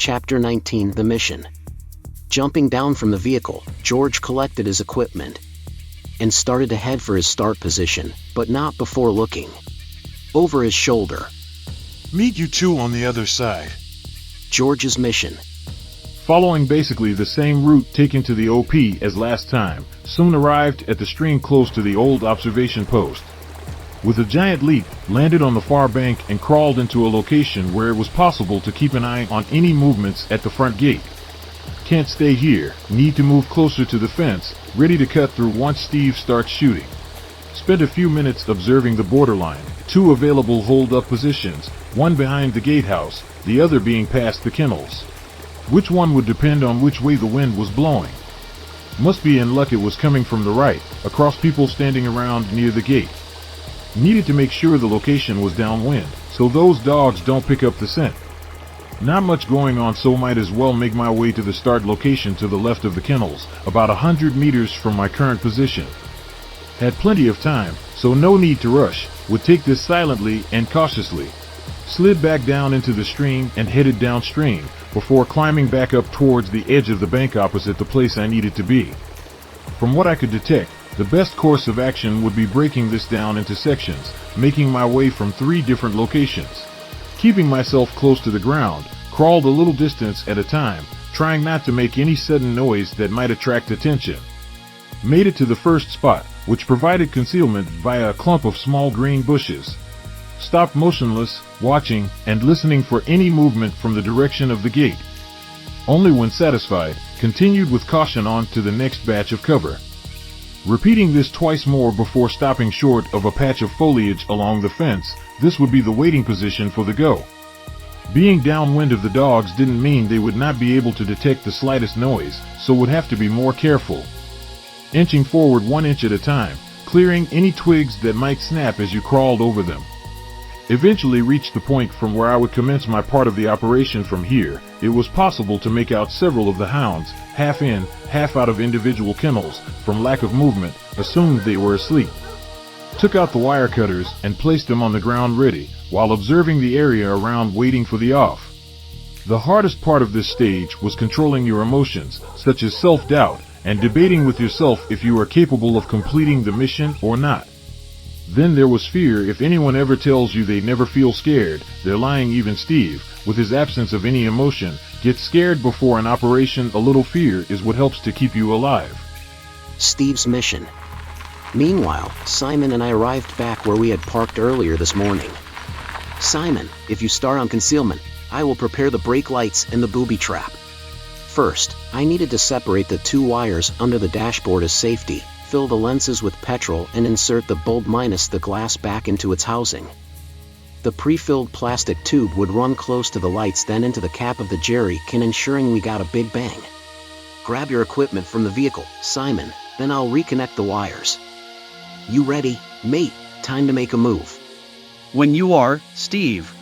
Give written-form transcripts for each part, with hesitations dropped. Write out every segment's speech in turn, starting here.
Chapter 19, The Mission. Jumping down from the vehicle, George collected his equipment and started to head for his start position, but not before looking over his shoulder. Meet you two on the other side. George's mission. Following basically the same route taken to the OP as last time, soon arrived at the stream close to the old observation post. With a giant leap, landed on the far bank and crawled into a location where it was possible to keep an eye on any movements at the front gate. Can't stay here, need to move closer to the fence, ready to cut through once Steve starts shooting. Spent a few minutes observing the borderline, two available hold-up positions, one behind the gatehouse, the other being past the kennels. Which one would depend on which way the wind was blowing. Must be in luck it was coming from the right, across people standing around near the gate. Needed to make sure the location was downwind, so those dogs don't pick up the scent. Not much going on, so might as well make my way to the start location to the left of the kennels, about 100 meters from my current position. Had plenty of time, so no need to rush, would take this silently and cautiously. Slid back down into the stream and headed downstream, before climbing back up towards the edge of the bank opposite the place I needed to be. From what I could detect, the best course of action would be breaking this down into sections, making my way from 3 different locations. Keeping myself close to the ground, crawled a little distance at a time, trying not to make any sudden noise that might attract attention. Made it to the first spot, which provided concealment via a clump of small green bushes. Stopped motionless, watching, and listening for any movement from the direction of the gate. Only when satisfied, continued with caution on to the next batch of cover. Repeating this twice more before stopping short of a patch of foliage along the fence. This would be the waiting position for the go. Being downwind of the dogs didn't mean they would not be able to detect the slightest noise, so would have to be more careful. Inching forward 1 inch at a time, clearing any twigs that might snap as you crawled over them. Eventually reached the point from where I would commence my part of the operation. From here, it was possible to make out several of the hounds, half in, half out of individual kennels. From lack of movement, assumed they were asleep. Took out the wire cutters and placed them on the ground ready, while observing the area around waiting for the off. The hardest part of this stage was controlling your emotions, such as self-doubt, and debating with yourself if you are capable of completing the mission or not. Then there was fear. If anyone ever tells you they never feel scared, they're lying. Even Steve, with his absence of any emotion, gets scared before an operation. A little fear is what helps to keep you alive. Steve's mission. Meanwhile, Simon and I arrived back where we had parked earlier this morning. Simon, if you start on concealment, I will prepare the brake lights and the booby trap. First, I needed to separate the 2 wires under the dashboard as safety, fill the lenses with petrol and insert the bulb minus the glass back into its housing. The pre-filled plastic tube would run close to the lights, then into the cap of the jerry can, ensuring we got a big bang. Grab your equipment from the vehicle, Simon, then I'll reconnect the wires. You ready, mate? Time to make a move. When you are, Steve.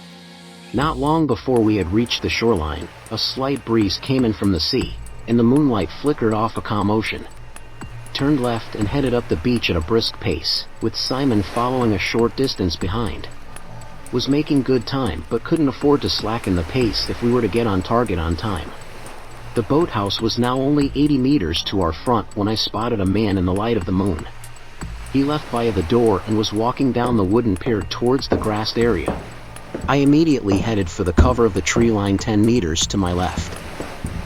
Not long before we had reached the shoreline, a slight breeze came in from the sea, and the moonlight flickered off a calm ocean. Turned left and headed up the beach at a brisk pace, with Simon following a short distance behind. Was making good time, but couldn't afford to slacken the pace if we were to get on target on time. The boathouse was now only 80 meters to our front when I spotted a man in the light of the moon. He left via the door and was walking down the wooden pier towards the grassed area. I immediately headed for the cover of the tree line 10 meters to my left.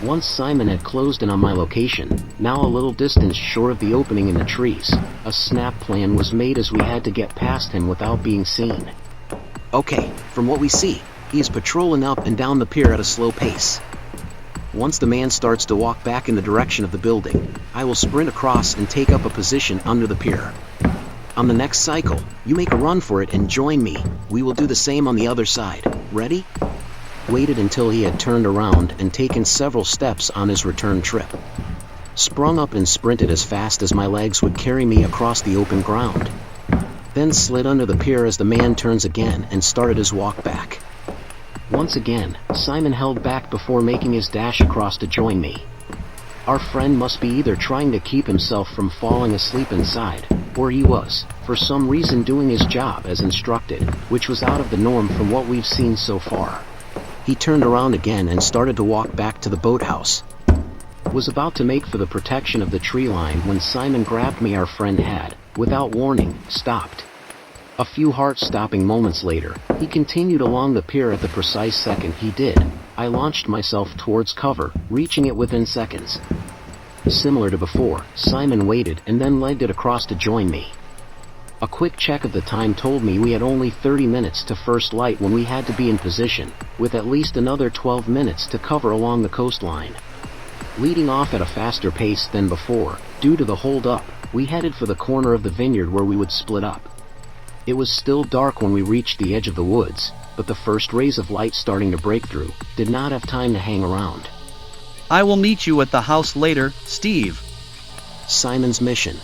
Once Simon had closed in on my location, now a little distance short of the opening in the trees, a snap plan was made as we had to get past him without being seen. Okay, from what we see, he is patrolling up and down the pier at a slow pace. Once the man starts to walk back in the direction of the building, I will sprint across and take up a position under the pier. On the next cycle, you make a run for it and join me. We will do the same on the other side. Ready? Waited until he had turned around and taken several steps on his return trip. Sprung up and sprinted as fast as my legs would carry me across the open ground. Then slid under the pier as the man turns again and started his walk back. Once again, Simon held back before making his dash across to join me. Our friend must be either trying to keep himself from falling asleep inside, or he was, for some reason, doing his job as instructed, which was out of the norm from what we've seen so far. He turned around again and started to walk back to the boathouse. Was about to make for the protection of the tree line when Simon grabbed me. Our friend had, without warning, stopped. A few heart-stopping moments later, he continued along the pier. At the precise second he did, I launched myself towards cover, reaching it within seconds. Similar to before, Simon waited and then legged it across to join me. A quick check of the time told me we had only 30 minutes to first light when we had to be in position, with at least another 12 minutes to cover along the coastline. Leading off at a faster pace than before, due to the hold-up, we headed for the corner of the vineyard where we would split up. It was still dark when we reached the edge of the woods, but the first rays of light starting to break through did not have time to hang around. I will meet you at the house later, Steve. Simon's mission.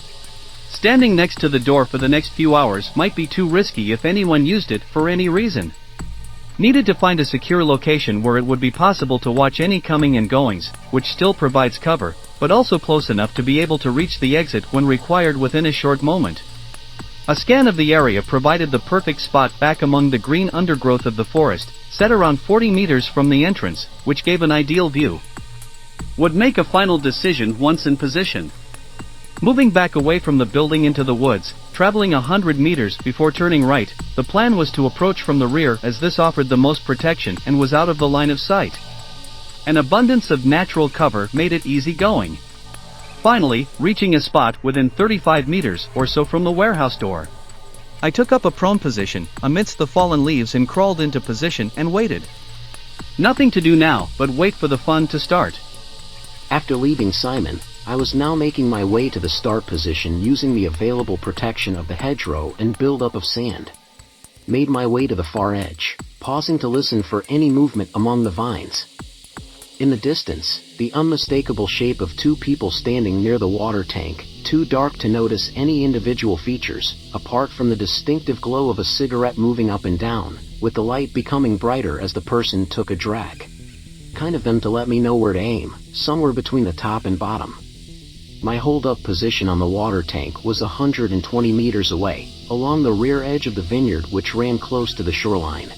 Standing next to the door for the next few hours might be too risky if anyone used it for any reason. Needed to find a secure location where it would be possible to watch any coming and goings, which still provides cover, but also close enough to be able to reach the exit when required within a short moment. A scan of the area provided the perfect spot back among the green undergrowth of the forest, set around 40 meters from the entrance, which gave an ideal view. Would make a final decision once in position. Moving back away from the building into the woods, traveling 100 meters before turning right, the plan was to approach from the rear as this offered the most protection and was out of the line of sight. An abundance of natural cover made it easy going. Finally, reaching a spot within 35 meters or so from the warehouse door. I took up a prone position amidst the fallen leaves and crawled into position and waited. Nothing to do now but wait for the fun to start. After leaving Simon, I was now making my way to the start position using the available protection of the hedgerow and buildup of sand. Made my way to the far edge, pausing to listen for any movement among the vines. In the distance, the unmistakable shape of two people standing near the water tank, too dark to notice any individual features, apart from the distinctive glow of a cigarette moving up and down, with the light becoming brighter as the person took a drag. Kind of them to let me know where to aim, somewhere between the top and bottom. My hold-up position on the water tank was 120 meters away, along the rear edge of the vineyard which ran close to the shoreline.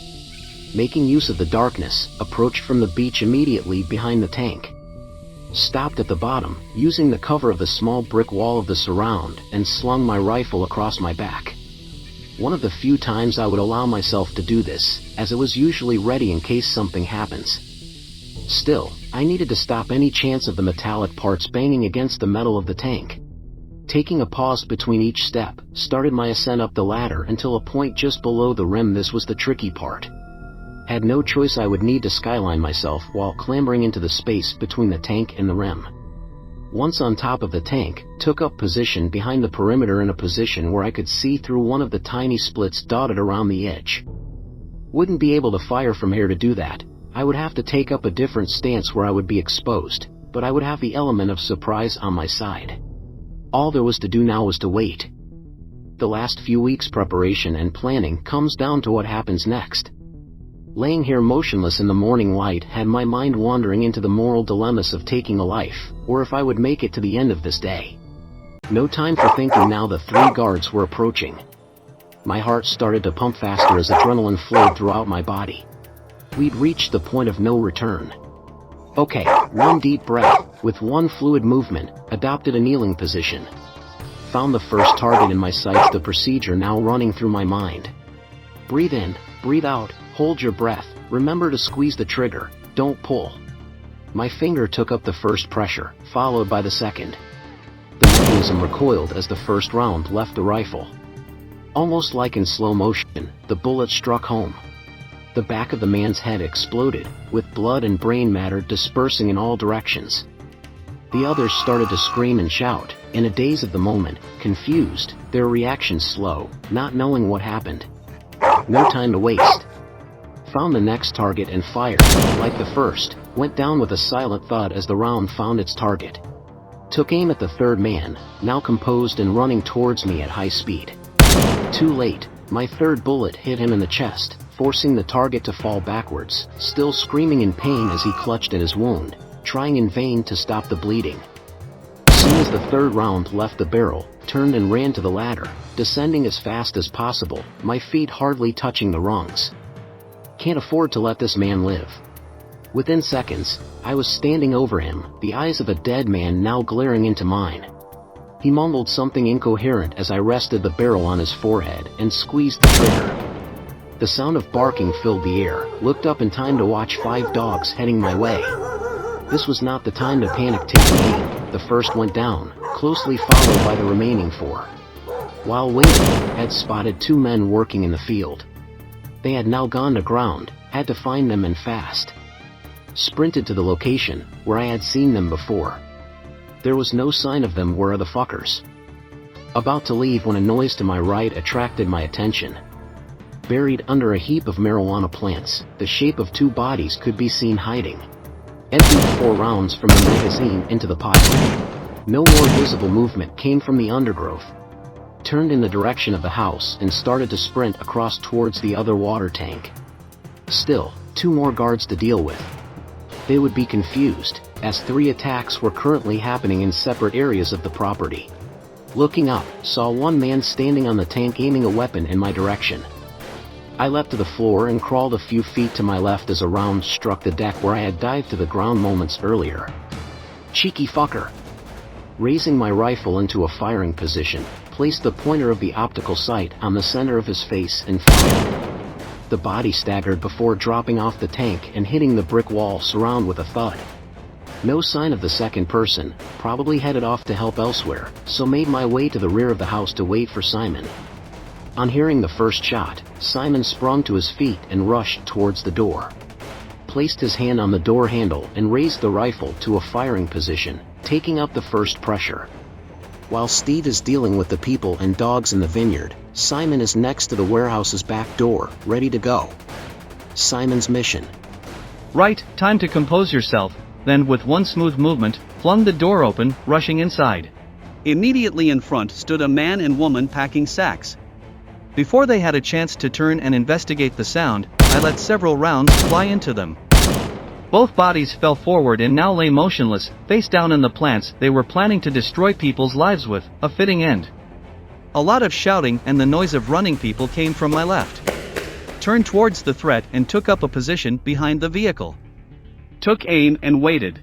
Making use of the darkness, approached from the beach immediately behind the tank. Stopped at the bottom, using the cover of the small brick wall of the surround, and slung my rifle across my back. One of the few times I would allow myself to do this, as it was usually ready in case something happens. Still, I needed to stop any chance of the metallic parts banging against the metal of the tank. Taking a pause between each step, started my ascent up the ladder until a point just below the rim. This was the tricky part. Had no choice. I would need to skyline myself while clambering into the space between the tank and the rim. Once on top of the tank, took up position behind the perimeter in a position where I could see through one of the tiny splits dotted around the edge. Wouldn't be able to fire from here to do that. I would have to take up a different stance where I would be exposed, but I would have the element of surprise on my side. All there was to do now was to wait. The last few weeks' preparation and planning comes down to what happens next. Laying here motionless in the morning light had my mind wandering into the moral dilemmas of taking a life, or if I would make it to the end of this day. No time for thinking now. The 3 guards were approaching. My heart started to pump faster as adrenaline flowed throughout my body. We'd reached the point of no return. Okay, one deep breath, with one fluid movement, adopted a kneeling position. Found the first target in my sights, the procedure now running through my mind. Breathe in, breathe out, hold your breath, remember to squeeze the trigger, don't pull. My finger took up the first pressure, followed by the second. The mechanism recoiled as the first round left the rifle. Almost like in slow motion, the bullet struck home. The back of the man's head exploded, with blood and brain matter dispersing in all directions. The others started to scream and shout, in a daze of the moment, confused, their reactions slow, not knowing what happened. No time to waste. Found the next target and fired, like the first, went down with a silent thud as the round found its target. Took aim at the third man, now composed and running towards me at high speed. Too late, my third bullet hit him in the chest, forcing the target to fall backwards, still screaming in pain as he clutched at his wound, trying in vain to stop the bleeding. As soon as the third round left the barrel, turned and ran to the ladder, descending as fast as possible, my feet hardly touching the rungs. Can't afford to let this man live. Within seconds, I was standing over him, the eyes of a dead man now glaring into mine. He mumbled something incoherent as I rested the barrel on his forehead and squeezed the trigger. The sound of barking filled the air. Looked up in time to watch 5 dogs heading my way. This was not the time to panic taking aim. The first went down, closely followed by the remaining 4. While waiting, I had spotted 2 men working in the field. They had now gone to ground, had to find them and fast. Sprinted to the location, where I had seen them before. There was no sign of them. Where are the fuckers? About to leave when a noise to my right attracted my attention. Buried under a heap of marijuana plants, the shape of 2 bodies could be seen hiding. Emptied 4 rounds from the magazine into the pile. No more visible movement came from the undergrowth. Turned in the direction of the house and started to sprint across towards the other water tank. Still, 2 more guards to deal with. They would be confused, as 3 attacks were currently happening in separate areas of the property. Looking up, saw 1 man standing on the tank aiming a weapon in my direction. I leapt to the floor and crawled a few feet to my left as a round struck the deck where I had dived to the ground moments earlier. Cheeky fucker! Raising my rifle into a firing position, placed the pointer of the optical sight on the center of his face and fired. The body staggered before dropping off the tank and hitting the brick wall surround with a thud. No sign of the second person, probably headed off to help elsewhere, so made my way to the rear of the house to wait for Simon. On hearing the first shot, Simon sprung to his feet and rushed towards the door. Placed his hand on the door handle and raised the rifle to a firing position, taking up the first pressure. While Steve is dealing with the people and dogs in the vineyard, Simon is next to the warehouse's back door, ready to go. Simon's mission. Right, time to compose yourself, then with one smooth movement, flung the door open, rushing inside. Immediately in front stood a man and woman packing sacks. Before they had a chance to turn and investigate the sound, I let several rounds fly into them. Both bodies fell forward and now lay motionless, face down in the plants they were planning to destroy people's lives with, a fitting end. A lot of shouting and the noise of running people came from my left. Turned towards the threat and took up a position behind the vehicle. Took aim and waited.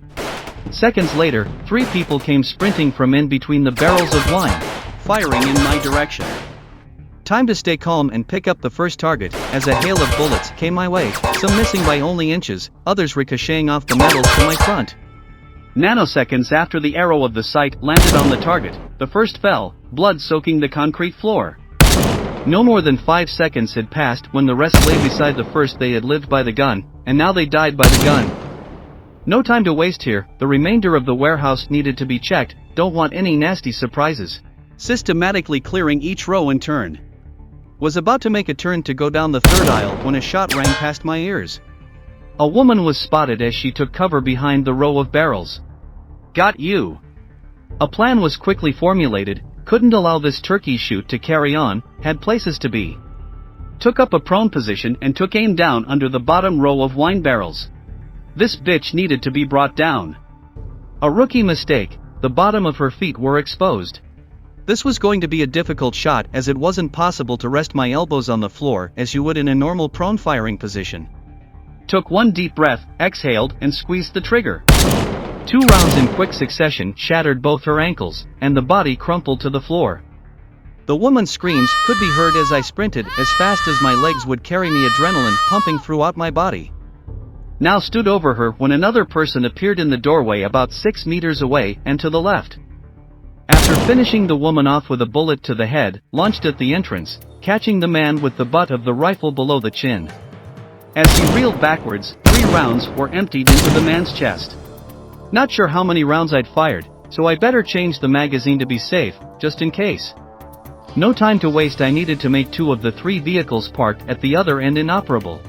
Seconds later, 3 people came sprinting from in between the barrels of wine, firing in my direction. Time to stay calm and pick up the first target, as a hail of bullets came my way, some missing by only inches, others ricocheting off the metals to my front. Nanoseconds after the arrow of the sight landed on the target, the first fell, blood soaking the concrete floor. No more than 5 seconds had passed when the rest lay beside the first. They had lived by the gun, and now they died by the gun. No time to waste here, the remainder of the warehouse needed to be checked, don't want any nasty surprises. Systematically clearing each row in turn. Was about to make a turn to go down the 3rd aisle when a shot rang past my ears. A woman was spotted as she took cover behind the row of barrels. Got you. A plan was quickly formulated, couldn't allow this turkey shoot to carry on, had places to be. Took up a prone position and took aim down under the bottom row of wine barrels. This bitch needed to be brought down. A rookie mistake, the bottom of her feet were exposed. This was going to be a difficult shot as it wasn't possible to rest my elbows on the floor as you would in a normal prone firing position. Took 1 deep breath, exhaled and squeezed the trigger. 2 rounds in quick succession shattered both her ankles, and the body crumpled to the floor. The woman's screams could be heard as I sprinted as fast as my legs would carry me, adrenaline pumping throughout my body. Now stood over her when another person appeared in the doorway about 6 meters away and to the left. After finishing the woman off with a bullet to the head, launched at the entrance, catching the man with the butt of the rifle below the chin. As he reeled backwards, 3 rounds were emptied into the man's chest. Not sure how many rounds I'd fired, so I better change the magazine to be safe, just in case. No time to waste, I needed to make 2 of the 3 vehicles parked at the other end inoperable.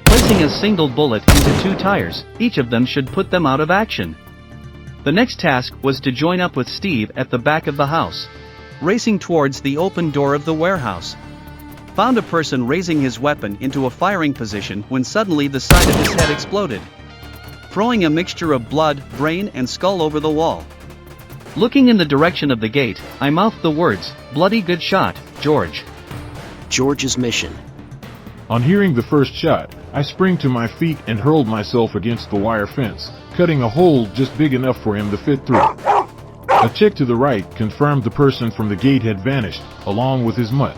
Placing a single bullet into 2 tires, each of them should put them out of action. The next task was to join up with Steve at the back of the house. Racing towards the open door of the warehouse. Found a person raising his weapon into a firing position when suddenly the side of his head exploded, throwing a mixture of blood, brain and skull over the wall. Looking in the direction of the gate, I mouthed the words, "Bloody good shot, George." George's mission. On hearing the first shot, I sprang to my feet and hurled myself against the wire fence, cutting a hole just big enough for him to fit through. A check to the right confirmed the person from the gate had vanished, along with his mutt.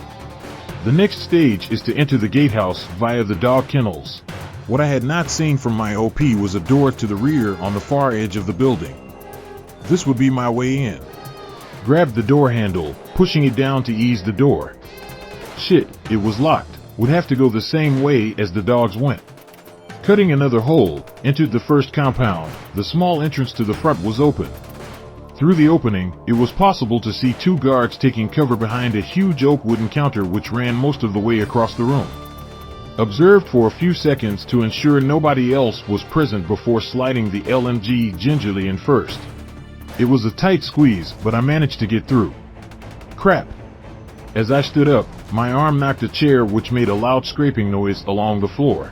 The next stage is to enter the gatehouse via the dog kennels. What I had not seen from my OP was a door to the rear on the far edge of the building. This would be my way in. Grabbed the door handle, pushing it down to ease the door. Shit, it was locked. Would have to go the same way as the dogs went. Cutting another hole, entered the first compound. The small entrance to the front was open. Through the opening, it was possible to see two guards taking cover behind a huge oak wooden counter which ran most of the way across the room. Observed for a few seconds to ensure nobody else was present before sliding the LMG gingerly in first. It was a tight squeeze, but I managed to get through. Crap. As I stood up, my arm knocked a chair which made a loud scraping noise along the floor.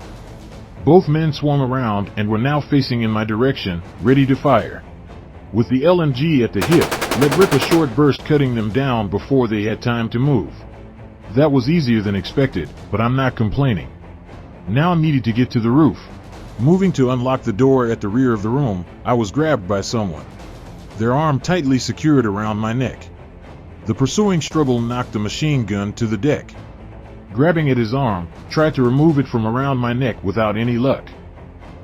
Both men swung around and were now facing in my direction, ready to fire. With the LMG at the hip, let rip a short burst cutting them down before they had time to move. That was easier than expected, but I'm not complaining. Now I needed to get to the roof. Moving to unlock the door at the rear of the room, I was grabbed by someone. Their arm tightly secured around my neck. The pursuing struggle knocked the machine gun to the deck. Grabbing at his arm, tried to remove it from around my neck without any luck.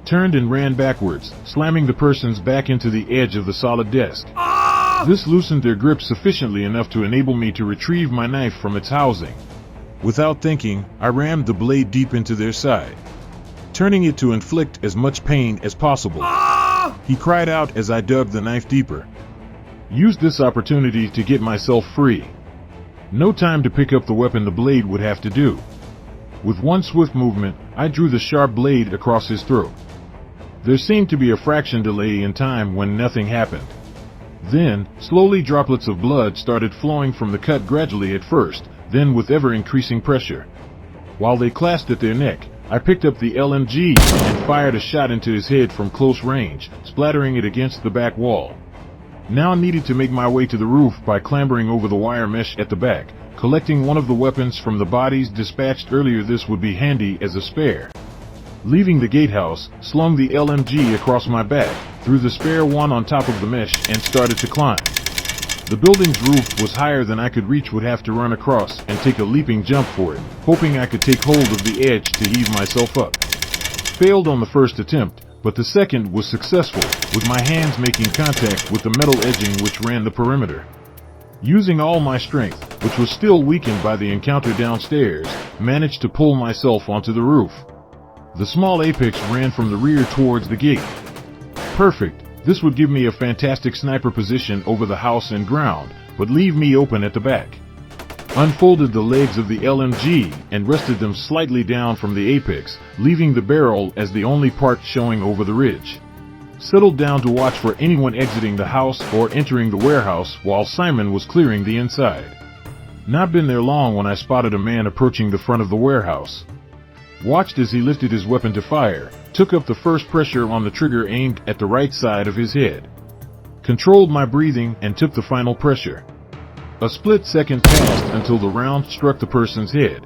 Turned and ran backwards, slamming the person's back into the edge of the solid desk. This loosened their grip sufficiently enough to enable me to retrieve my knife from its housing. Without thinking, I rammed the blade deep into their side, turning it to inflict as much pain as possible. He cried out as I dug the knife deeper. Used this opportunity to get myself free. No time to pick up the weapon the blade would have to do. With one swift movement, I drew the sharp blade across his throat. There seemed to be a fraction delay in time when nothing happened. Then, slowly droplets of blood started flowing from the cut gradually at first, then with ever-increasing pressure. While they clasped at their neck, I picked up the LMG and fired a shot into his head from close range, splattering it against the back wall. Now I needed to make my way to the roof by clambering over the wire mesh at the back, collecting one of the weapons from the bodies dispatched earlier. This would be handy as a spare. Leaving the gatehouse, slung the LMG across my back, threw the spare one on top of the mesh and started to climb. The building's roof was higher than I could reach, would have to run across and take a leaping jump for it, hoping I could take hold of the edge to heave myself up. Failed on the first attempt, but the second was successful, with my hands making contact with the metal edging which ran the perimeter. Using all my strength, which was still weakened by the encounter downstairs, managed to pull myself onto the roof. The small apex ran from the rear towards the gate. Perfect. This would give me a fantastic sniper position over the house and ground, but leave me open at the back. Unfolded the legs of the LMG and rested them slightly down from the apex, leaving the barrel as the only part showing over the ridge. Settled down to watch for anyone exiting the house or entering the warehouse while Simon was clearing the inside. Not been there long when I spotted a man approaching the front of the warehouse. Watched as he lifted his weapon to fire, took up the first pressure on the trigger aimed at the right side of his head. Controlled my breathing and took the final pressure. A split second passed until the round struck the person's head.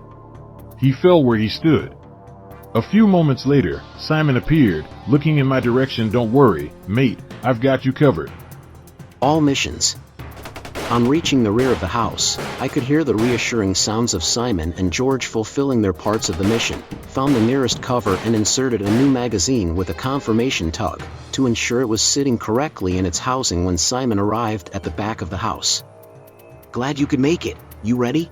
He fell where he stood. A few moments later, Simon appeared, looking in my direction. "Don't worry, mate, I've got you covered." All missions. On reaching the rear of the house, I could hear the reassuring sounds of Simon and George fulfilling their parts of the mission, found the nearest cover and inserted a new magazine with a confirmation tug, to ensure it was sitting correctly in its housing when Simon arrived at the back of the house. "Glad you could make it. You ready?"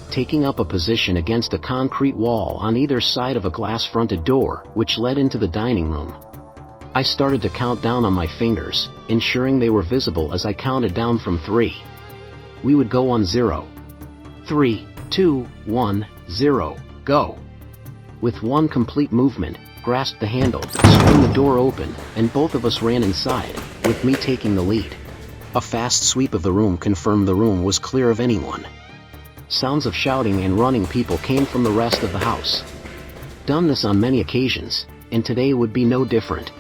Taking up a position against a concrete wall on either side of a glass-fronted door, which led into the dining room. I started to count down on my fingers, ensuring they were visible as I counted down from 3. We would go on 0. 3, 2, 1, 0, go. With one complete movement, grasped the handle, swung the door open, and both of us ran inside, with me taking the lead. A fast sweep of the room confirmed the room was clear of anyone. Sounds of shouting and running people came from the rest of the house. Done this on many occasions, and today would be no different.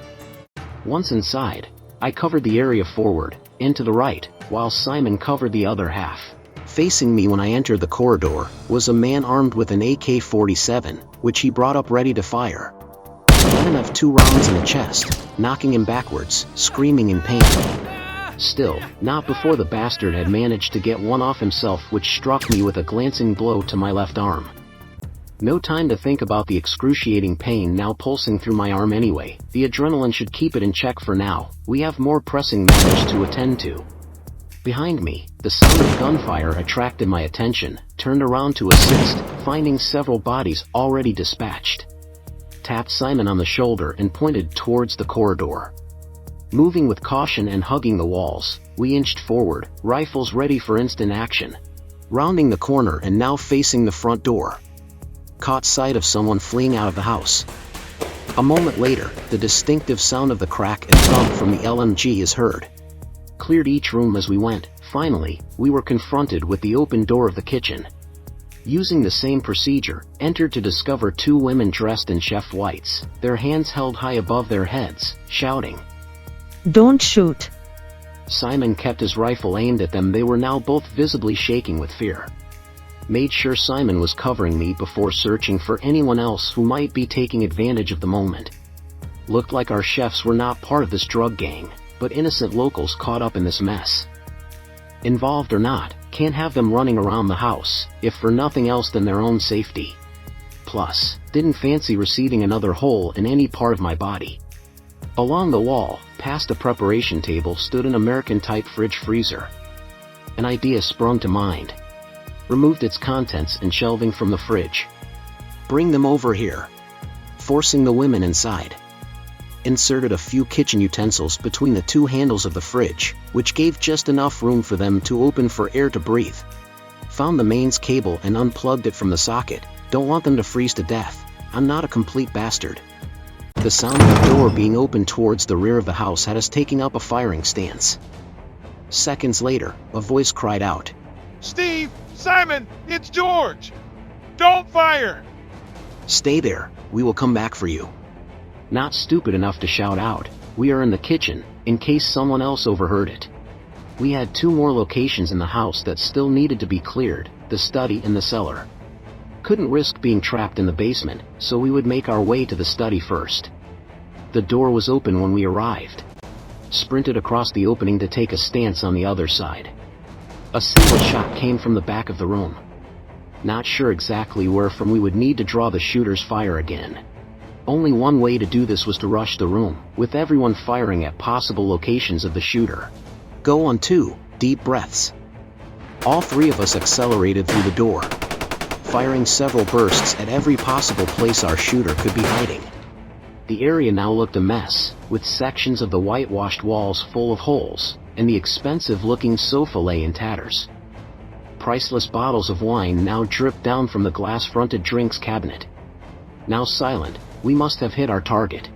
Once inside, I covered the area forward, and to the right, while Simon covered the other half. Facing me when I entered the corridor was a man armed with an AK-47, which he brought up ready to fire. Let him have 2 rounds in the chest, knocking him backwards, screaming in pain. Still, not before the bastard had managed to get one off himself, which struck me with a glancing blow to my left arm. No time to think about the excruciating pain now pulsing through my arm anyway. The adrenaline should keep it in check for now. We have more pressing matters to attend to. Behind me, the sound of gunfire attracted my attention. Turned around to assist, finding several bodies already dispatched. Tapped Simon on the shoulder and pointed towards the corridor. Moving with caution and hugging the walls, we inched forward, rifles ready for instant action. Rounding the corner and now facing the front door. Caught sight of someone fleeing out of the house. A moment later, the distinctive sound of the crack and thump from the LMG is heard. Cleared each room as we went. Finally, we were confronted with the open door of the kitchen. Using the same procedure, entered to discover 2 women dressed in chef whites, their hands held high above their heads, shouting, "Don't shoot." Simon kept his rifle aimed at them. They were now both visibly shaking with fear. Made sure Simon was covering me before searching for anyone else who might be taking advantage of the moment. Looked like our chefs were not part of this drug gang, but innocent locals caught up in this mess. Involved or not, can't have them running around the house, if for nothing else than their own safety. Plus, didn't fancy receiving another hole in any part of my body. Along the wall, past a preparation table, stood an American-type fridge-freezer. An idea sprung to mind. Removed its contents and shelving from the fridge. Bring them over here. Forcing the women inside. Inserted a few kitchen utensils between the 2 handles of the fridge, which gave just enough room for them to open for air to breathe. Found the mains cable and unplugged it from the socket. Don't want them to freeze to death. I'm not a complete bastard. The sound of the door being opened towards the rear of the house had us taking up a firing stance. Seconds later, a voice cried out, Steve! Simon! It's George! Don't fire! "Stay there, we will come back for you." Not stupid enough to shout out, "We are in the kitchen," in case someone else overheard it. We had 2 more locations in the house that still needed to be cleared, the study and the cellar. Couldn't risk being trapped in the basement, so we would make our way to the study first. The door was open when we arrived. Sprinted across the opening to take a stance on the other side. A single shot came from the back of the room. Not sure exactly where from. We would need to draw the shooter's fire again. Only one way to do this was to rush the room, with everyone firing at possible locations of the shooter. Go on 2 deep breaths. All 3 of us accelerated through the door, firing several bursts at every possible place our shooter could be hiding. The area now looked a mess, with sections of the whitewashed walls full of holes, and the expensive-looking sofa lay in tatters. Priceless bottles of wine now dripped down from the glass-fronted drinks cabinet. Now silent, we must have hit our target.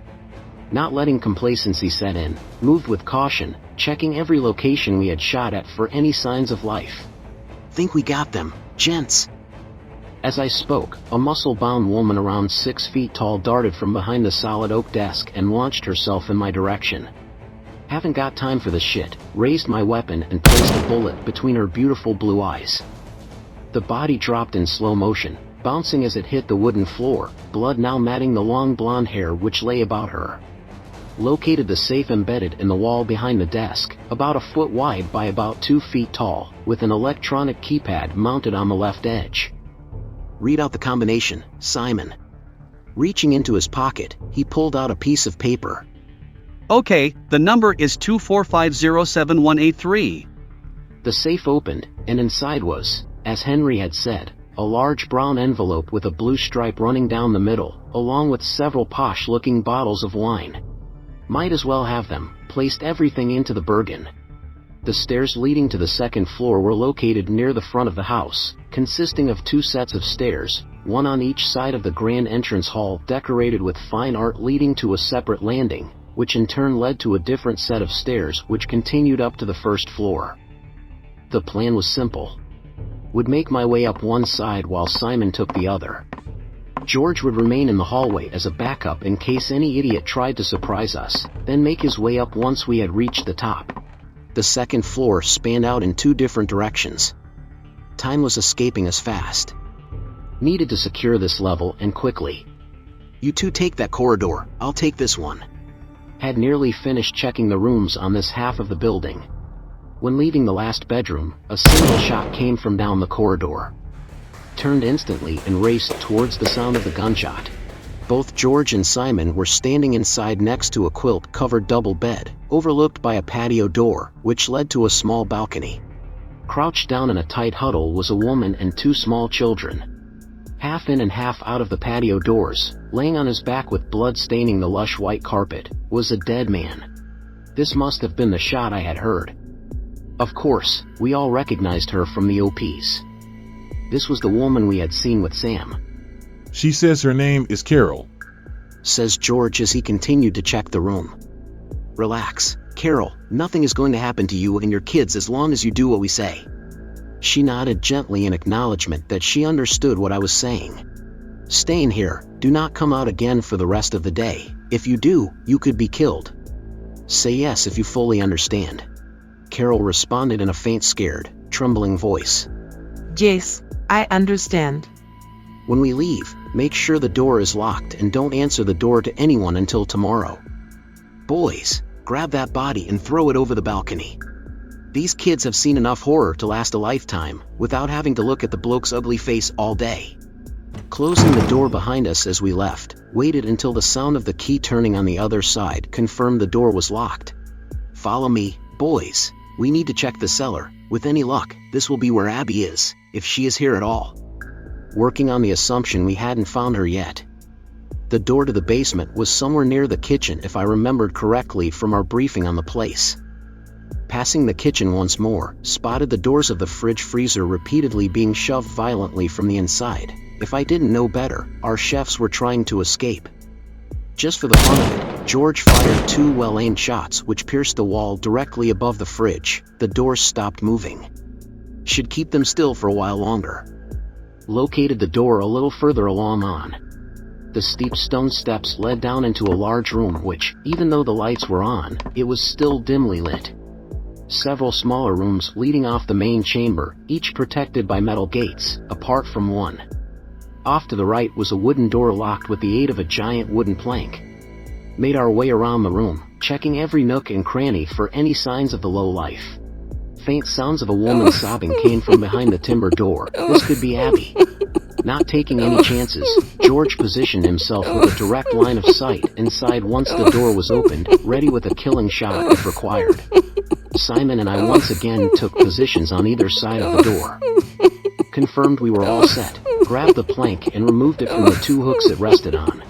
Not letting complacency set in, moved with caution, checking every location we had shot at for any signs of life. "Think we got them, gents." As I spoke, a muscle-bound woman around 6 feet tall darted from behind the solid oak desk and launched herself in my direction. Haven't got time for this shit, raised my weapon and placed a bullet between her beautiful blue eyes. The body dropped in slow motion, bouncing as it hit the wooden floor, blood now matting the long blonde hair which lay about her. Located the safe embedded in the wall behind the desk, about a foot wide by about 2 feet tall, with an electronic keypad mounted on the left edge. "Read out the combination, Simon." Reaching into his pocket, he pulled out a piece of paper. Okay, the number is 2450718. The safe opened, and inside was, as Henry had said, a large brown envelope with a blue stripe running down the middle, along with several posh-looking bottles of wine. Might as well have them. Placed everything into the Bergen. The stairs leading to the 2nd floor were located near the front of the house, consisting of 2 sets of stairs, one on each side of the grand entrance hall decorated with fine art leading to a separate landing, which in turn led to a different set of stairs which continued up to the 1st floor. The plan was simple. Would make my way up one side while Simon took the other. George would remain in the hallway as a backup in case any idiot tried to surprise us, then make his way up once we had reached the top. The 2nd floor spanned out in 2 different directions. Time was escaping us fast. Needed to secure this level and quickly. You two take that corridor, I'll take this one. Had nearly finished checking the rooms on this half of the building. When leaving the last bedroom, a single shot came from down the corridor. Turned instantly and raced towards the sound of the gunshot. Both George and Simon were standing inside next to a quilt-covered double bed, overlooked by a patio door, which led to a small balcony. Crouched down in a tight huddle was a woman and two small children. Half in and half out of the patio doors, laying on his back with blood staining the lush white carpet, was a dead man. This must have been the shot I had heard. Of course, we all recognized her from the OPs. This was the woman we had seen with Sam. She says her name is Carol, says George as he continued to check the room. Relax, Carol, nothing is going to happen to you and your kids as long as you do what we say. She nodded gently in acknowledgement that she understood what I was saying. Stay in here, do not come out again for the rest of the day. If you do, you could be killed. Say yes if you fully understand. Carol responded in a faint, scared, trembling voice. Yes, I understand. When we leave, make sure the door is locked and don't answer the door to anyone until tomorrow. Boys, grab that body and throw it over the balcony. These kids have seen enough horror to last a lifetime, without having to look at the bloke's ugly face all day. Closing the door behind us as we left, waited until the sound of the key turning on the other side confirmed the door was locked. Follow me, boys. We need to check the cellar. With any luck, this will be where Abby is, if she is here at all. Working on the assumption we hadn't found her yet. The door to the basement was somewhere near the kitchen if I remembered correctly from our briefing on the place. Passing the kitchen once more, spotted the doors of the fridge freezer repeatedly being shoved violently from the inside. If I didn't know better, our chefs were trying to escape. Just for the fun of it, George fired two well-aimed shots which pierced the wall directly above the fridge. The doors stopped moving. Should keep them still for a while longer. Located the door a little further along on. The steep stone steps led down into a large room which, even though the lights were on, it was still dimly lit. Several smaller rooms leading off the main chamber, each protected by metal gates, apart from one. Off to the right was a wooden door locked with the aid of a giant wooden plank. Made our way around the room, checking every nook and cranny for any signs of the low life. Faint sounds of a woman sobbing came from behind the timber door. This could be Abby. Not taking any chances, George positioned himself with a direct line of sight inside once the door was opened, ready with a killing shot if required. Simon and I once again took positions on either side of the door. Confirmed we were all set, grabbed the plank and removed it from the two hooks it rested on.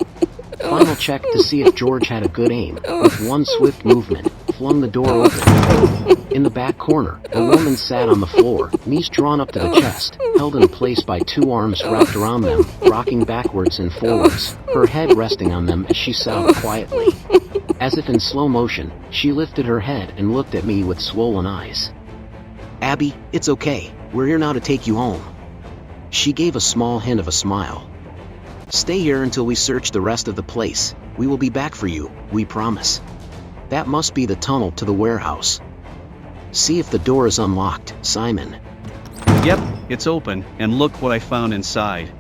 Final check to see if George had a good aim. With one swift movement, flung the door open. In the back corner, a woman sat on the floor, knees drawn up to the chest, held in place by two arms wrapped around them, rocking backwards and forwards, her head resting on them as she sobbed quietly. As if in slow motion, she lifted her head and looked at me with swollen eyes. Abby, it's okay. We're here now to take you home. She gave a small hint of a smile. Stay here until we search the rest of the place. We will be back for you, we promise. That must be the tunnel to the warehouse. See if the door is unlocked, Simon. Yep, it's open, and look what I found inside.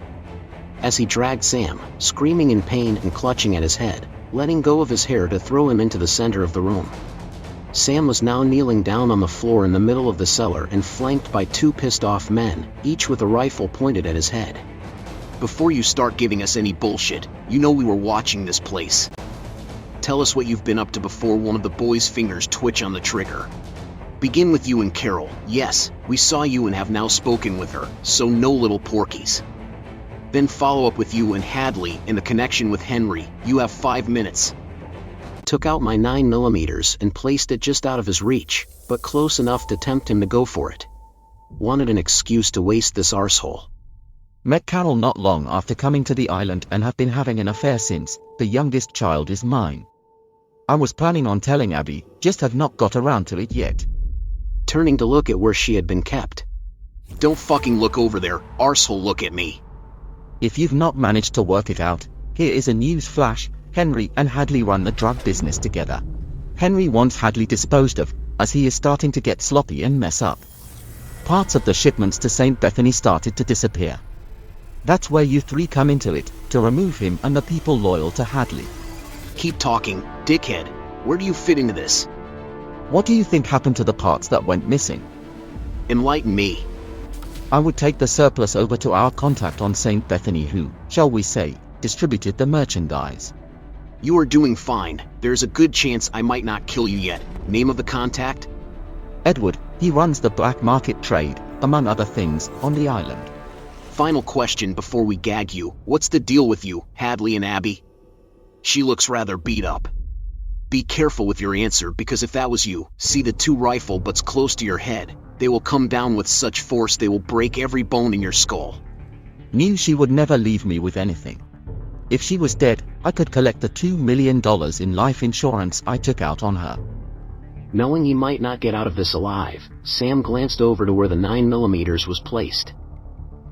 As he dragged Sam, screaming in pain and clutching at his head, letting go of his hair to throw him into the center of the room. Sam was now kneeling down on the floor in the middle of the cellar and flanked by two pissed-off men, each with a rifle pointed at his head. Before you start giving us any bullshit, you know we were watching this place. Tell us what you've been up to before one of the boys' fingers twitch on the trigger. Begin with you and Carol. Yes, we saw you and have now spoken with her, so no little porkies. Then follow up with you and Hadley in the connection with Henry. You have 5 minutes. Took out my 9mm and placed it just out of his reach, but close enough to tempt him to go for it. Wanted an excuse to waste this arsehole. Met Carol not long after coming to the island and have been having an affair since. The youngest child is mine. I was planning on telling Abby, just have not got around to it yet. Turning to look at where she had been kept. Don't fucking look over there, arsehole, look at me. If you've not managed to work it out, here is a news flash. Henry and Hadley run the drug business together. Henry wants Hadley disposed of, as he is starting to get sloppy and mess up. Parts of the shipments to St. Bethany started to disappear. That's where you three come into it, to remove him and the people loyal to Hadley. Keep talking, dickhead. Where do you fit into this? What do you think happened to the parts that went missing? Enlighten me. I would take the surplus over to our contact on St. Bethany who, shall we say, distributed the merchandise. You are doing fine. There's a good chance I might not kill you yet. Name of the contact? Edward, he runs the black market trade, among other things, on the island. Final question before we gag you. What's the deal with you, Hadley and Abby? She looks rather beat up. Be careful with your answer, because if that was you, see the 2 rifle butts close to your head. They will come down with such force they will break every bone in your skull. Knew she would never leave me with anything. If she was dead, I could collect the $2 million in life insurance I took out on her. Knowing he might not get out of this alive, Sam glanced over to where the 9mm was placed.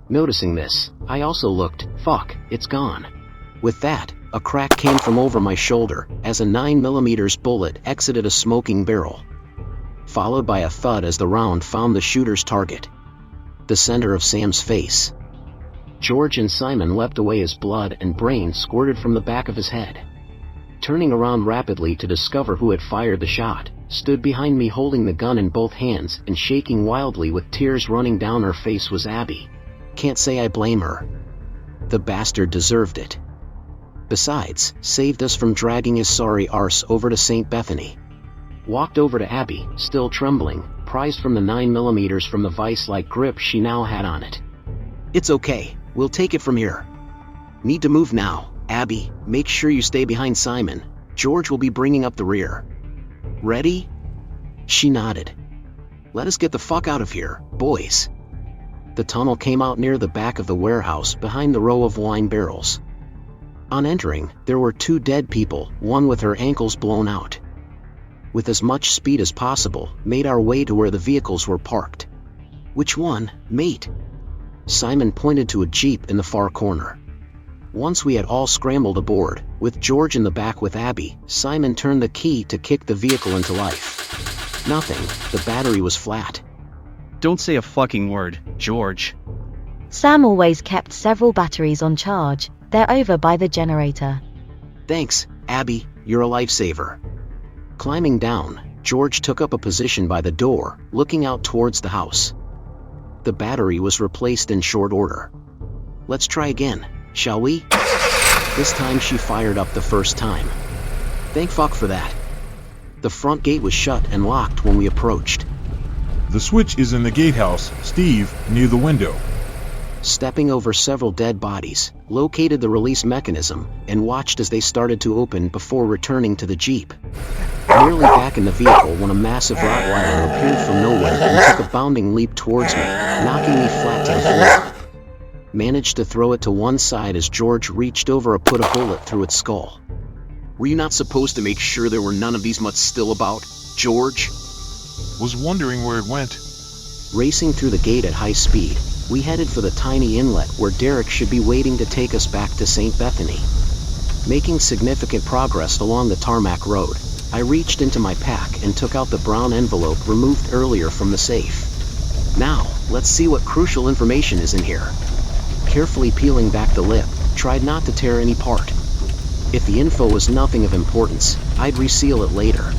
Noticing this, I also looked. Fuck, it's gone. With that, a crack came from over my shoulder as a 9mm bullet exited a smoking barrel, followed by a thud as the round found the shooter's target, the center of Sam's face. George and Simon leapt away as blood and brain squirted from the back of his head. Turning around rapidly to discover who had fired the shot, stood behind me holding the gun in both hands and shaking wildly with tears running down her face was Abby. Can't say I blame her. The bastard deserved it. Besides, saved us from dragging his sorry arse over to St. Bethany. Walked over to Abby, still trembling, prized from the 9mm from the vice-like grip she now had on it. It's okay, we'll take it from here. Need to move now. Abby, make sure you stay behind Simon. George will be bringing up the rear. Ready? She nodded. Let us get the fuck out of here, boys. The tunnel came out near the back of the warehouse behind the row of wine barrels. On entering, there were 2 dead people, one with her ankles blown out. With as much speed as possible, made our way to where the vehicles were parked. Which one, mate? Simon pointed to a jeep in the far corner. Once we had all scrambled aboard, with George in the back with Abby, Simon turned the key to kick the vehicle into life. Nothing, the battery was flat. Don't say a fucking word, George. Sam always kept several batteries on charge. They're over by the generator. Thanks, Abby, you're a lifesaver. Climbing down, George took up a position by the door, looking out towards the house. The battery was replaced in short order. Let's try again, shall we? This time she fired up the first time. Thank fuck for that. The front gate was shut and locked when we approached. The switch is in the gatehouse, Steve, near the window. Stepping over several dead bodies, located the release mechanism, and watched as they started to open before returning to the Jeep. Nearly back in the vehicle when a massive Rottweiler appeared from nowhere and took a bounding leap towards me, knocking me flat to the floor. Managed to throw it to one side as George reached over and put a bullet through its skull. Were you not supposed to make sure there were none of these mutts still about, George? Was wondering where it went. Racing through the gate at high speed, we headed for the tiny inlet where Derek should be waiting to take us back to St. Bethany. Making significant progress along the tarmac road, I reached into my pack and took out the brown envelope removed earlier from the safe. Now, let's see what crucial information is in here. Carefully peeling back the lip, tried not to tear any part. If the info was nothing of importance, I'd reseal it later.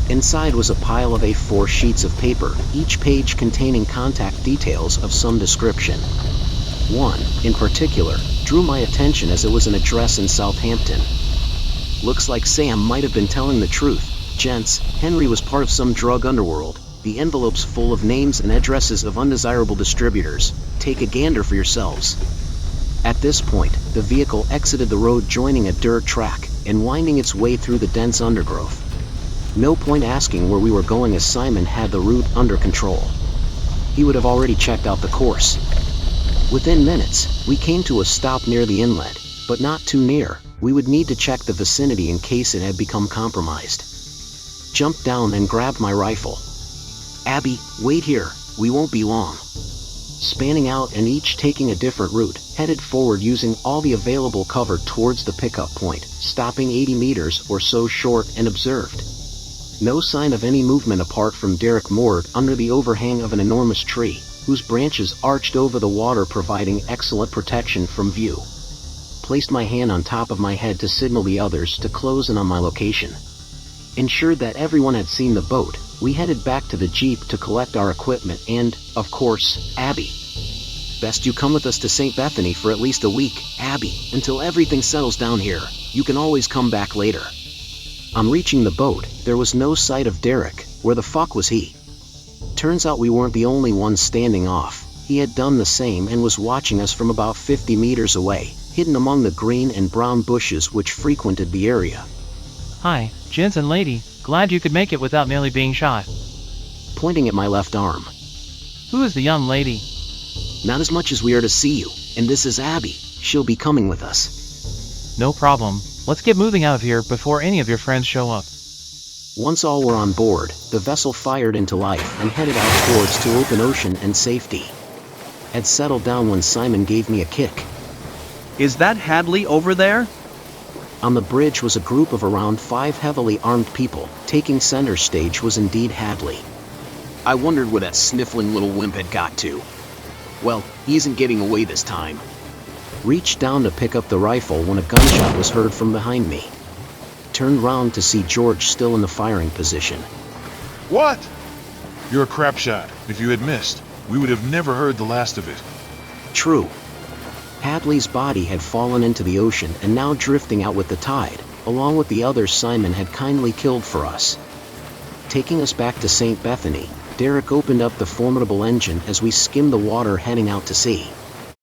Inside was a pile of A4 sheets of paper, each page containing contact details of some description. One, in particular, drew my attention as it was an address in Southampton. Looks like Sam might have been telling the truth. Gents, Henry was part of some drug underworld. The envelope's full of names and addresses of undesirable distributors. Take a gander for yourselves. At this point, the vehicle exited the road joining a dirt track and winding its way through the dense undergrowth. No point asking where we were going as Simon had the route under control. He would have already checked out the course. Within minutes, we came to a stop near the inlet, but not too near. We would need to check the vicinity in case it had become compromised. Jumped down and grabbed my rifle. Abby, wait here, we won't be long. Spanning out and each taking a different route, headed forward using all the available cover towards the pickup point, stopping 80 meters or so short and observed. No sign of any movement apart from Derek moored under the overhang of an enormous tree, whose branches arched over the water providing excellent protection from view. Placed my hand on top of my head to signal the others to close in on my location. Ensured that everyone had seen the boat, we headed back to the Jeep to collect our equipment and, of course, Abby. Best you come with us to St. Bethany for at least a week, Abby, until everything settles down here. You can always come back later. On reaching the boat, there was no sight of Derek. Where the fuck was he? Turns out we weren't the only ones standing off. He had done the same and was watching us from about 50 meters away, hidden among the green and brown bushes which frequented the area. Hi, gents and lady, glad you could make it without nearly being shot. Pointing at my left arm. Who is the young lady? Not as much as we are to see you, and this is Abby. She'll be coming with us. No problem. Let's get moving out of here before any of your friends show up. Once all were on board, the vessel fired into life and headed out towards to open ocean and safety. Had settled down when Simon gave me a kick. Is that Hadley over there? On the bridge was a group of around 5 heavily armed people. Taking center stage was indeed Hadley. I wondered where that sniffling little wimp had got to. Well, he isn't getting away this time. Reached down to pick up the rifle when a gunshot was heard from behind me. Turned round to see George still in the firing position. What? You're a crap shot. If you had missed, we would have never heard the last of it. True. Hadley's body had fallen into the ocean and now drifting out with the tide, along with the others Simon had kindly killed for us. Taking us back to St. Bethany, Derek opened up the formidable engine as we skimmed the water heading out to sea.